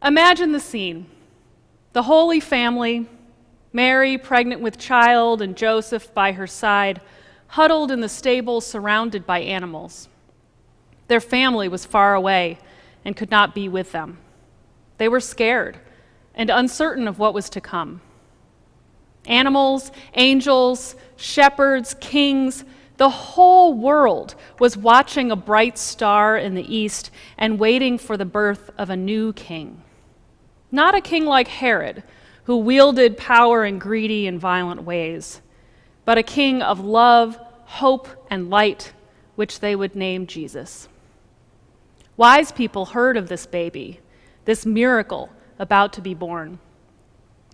Imagine the scene. The Holy Family, Mary pregnant with child and Joseph by her side, huddled in the stable surrounded by animals. Their family was far away and could not be with them. They were scared and uncertain of what was to come. Animals, angels, shepherds, kings, the whole world was watching a bright star in the east and waiting for the birth of a new king. Not a king like Herod, who wielded power in greedy and violent ways, but a king of love, hope, and light, which they would name Jesus. Wise people heard of this baby, this miracle about to be born.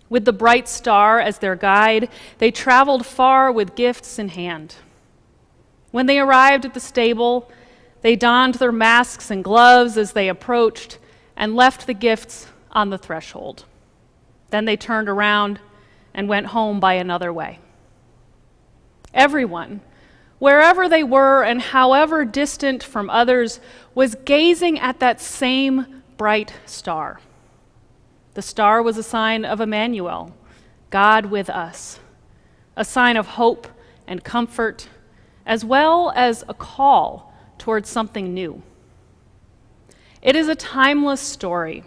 With the bright star as their guide, they traveled far with gifts in hand. When they arrived at the stable, they donned their masks and gloves as they approached and left the gifts on the threshold. Then they turned around and went home by another way. Everyone, wherever they were and however distant from others, was gazing at that same bright star. The star was a sign of Emmanuel, God with us, a sign of hope and comfort, as well as a call towards something new. It is a timeless story.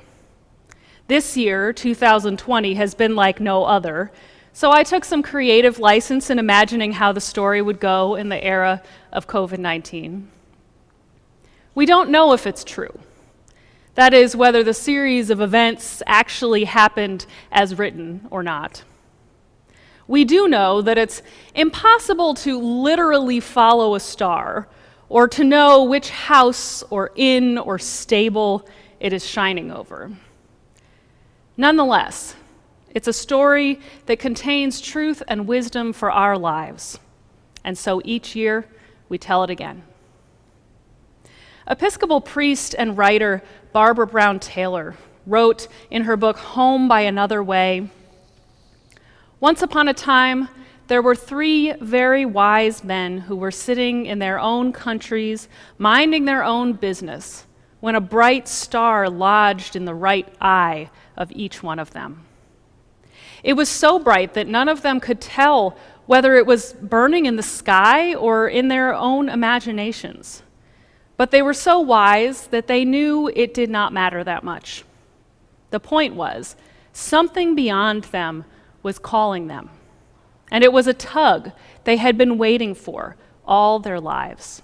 This year, 2020, has been like no other, so I took some creative license in imagining how the story would go in the era of COVID-19. We don't know if it's true. That is, whether the series of events actually happened as written or not. We do know that it's impossible to literally follow a star or to know which house or inn or stable it is shining over. Nonetheless, it's a story that contains truth and wisdom for our lives, and so each year we tell it again. Episcopal priest and writer Barbara Brown Taylor wrote in her book Home by Another Way, "Once upon a time, there were 3 very wise men who were sitting in their own countries, minding their own business, when a bright star lodged in the right eye of each one of them. It was so bright that none of them could tell whether it was burning in the sky or in their own imaginations. But they were so wise that they knew it did not matter that much. The point was, something beyond them was calling them, and it was a tug they had been waiting for all their lives."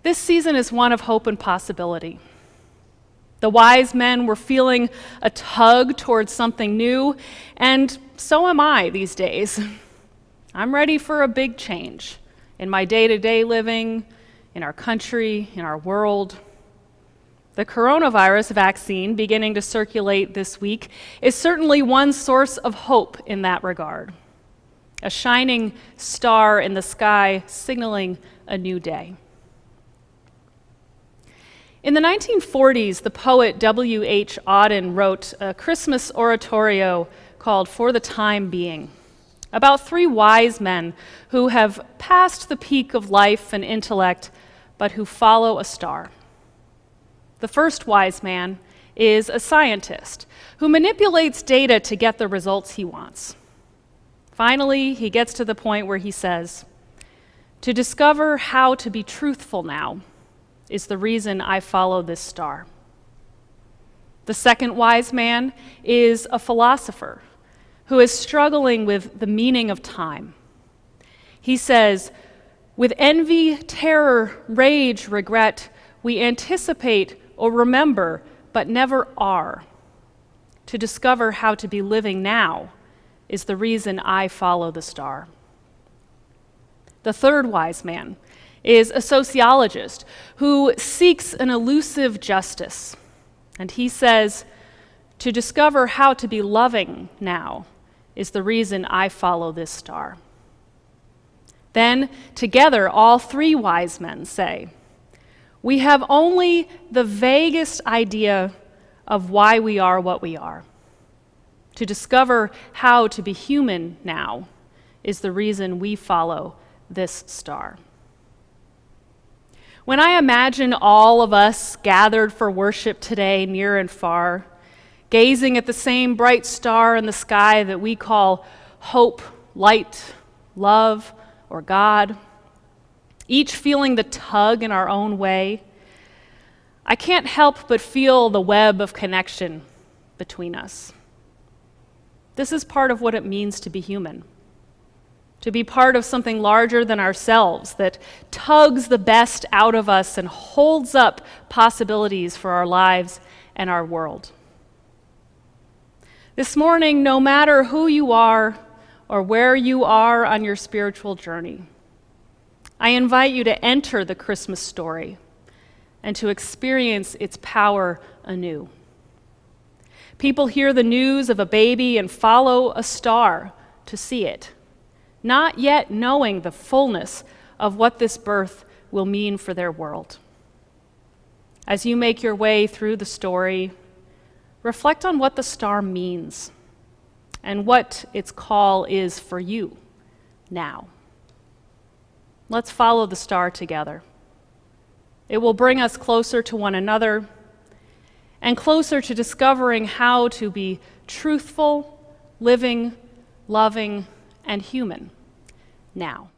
This season is one of hope and possibility. The wise men were feeling a tug towards something new, and so am I these days. I'm ready for a big change in my day-to-day living, in our country, in our world. The coronavirus vaccine beginning to circulate this week is certainly one source of hope in that regard. A shining star in the sky signaling a new day. In the 1940s, the poet W.H. Auden wrote a Christmas oratorio called For the Time Being, about 3 wise men who have passed the peak of life and intellect, but who follow a star. The first wise man is a scientist who manipulates data to get the results he wants. Finally, he gets to the point where he says, "To discover how to be truthful now is the reason I follow this star." The second wise man is a philosopher who is struggling with the meaning of time. He says, "With envy, terror, rage, regret, we anticipate or remember, but never are. To discover how to be living now is the reason I follow the star." The third wise man is a sociologist who seeks an elusive justice. And he says, "To discover how to be loving now is the reason I follow this star." Then, together, all 3 wise men say, "We have only the vaguest idea of why we are what we are. To discover how to be human now is the reason we follow this star." When I imagine all of us gathered for worship today, near and far, gazing at the same bright star in the sky that we call hope, light, love, or God, each feeling the tug in our own way, I can't help but feel the web of connection between us. This is part of what it means to be human, to be part of something larger than ourselves that tugs the best out of us and holds up possibilities for our lives and our world. This morning, no matter who you are or where you are on your spiritual journey, I invite you to enter the Christmas story and to experience its power anew. People hear the news of a baby and follow a star to see it, not yet knowing the fullness of what this birth will mean for their world. As you make your way through the story, reflect on what the star means and what its call is for you now. Let's follow the star together. It will bring us closer to one another and closer to discovering how to be truthful, living, loving, and human now.